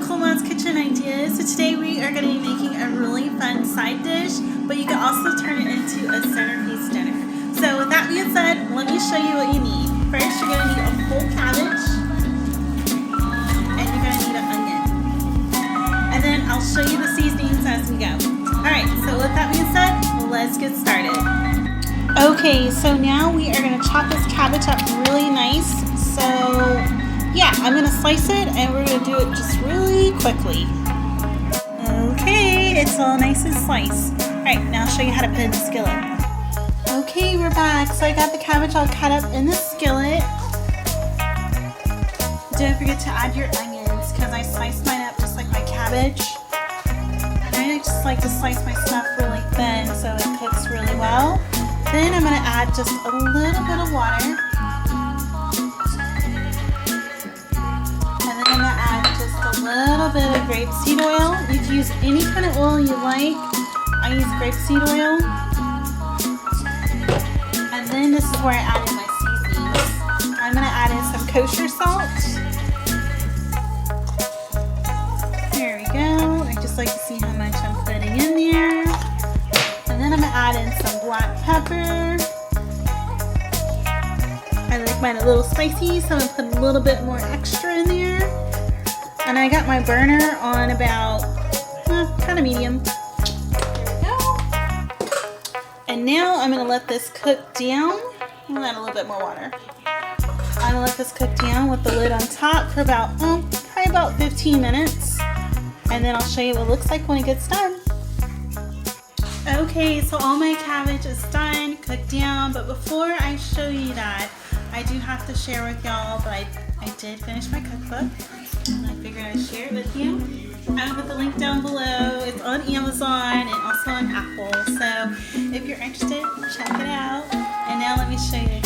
Cool Mom's Kitchen Ideas. So today we are going to be making a really fun side dish, but you can also turn it into a centerpiece dinner. So with that being said, let me show you what you need. First, you're going to need a whole cabbage, and you're going to need an onion. And then I'll show you the seasonings as we go. Alright, so with that being said, let's get started. Okay, so now we are going to chop this cabbage up really nice. So yeah, I'm going to slice it and we're going to do it just really quickly. Okay, it's all nice and sliced. Alright, now I'll show you how to put it in the skillet. Okay, we're back. So I got the cabbage all cut up in the skillet. Don't forget to add your onions because I sliced mine up just like my cabbage. And I just like to slice my stuff really thin so it cooks really well. Then I'm going to add just a little bit of water. I'm going to add just a little bit of grapeseed oil. You can use any kind of oil you like. I use grapeseed oil. And then this is where I add in my seasonings. I'm going to add in some kosher salt. There we go. I just like to see how much I'm putting in there. And then I'm going to add in some black pepper. I like mine a little spicy, so I'm going to put a little bit more extra in there. And I got my burner on about kind of medium. There we go. And now I'm going to let this cook down. I'm going to add a little bit more water. I'm going to let this cook down with the lid on top for about, probably about 15 minutes. And then I'll show you what it looks like when it gets done. Okay, so all my cabbage is done, cooked down. But before I show you that, I do have to share with y'all that I did finish my cookbook. And I figured I'd share it with you. I will put the link down below. It's on Amazon and also on Apple. So if you're interested, check it out. And now let me show you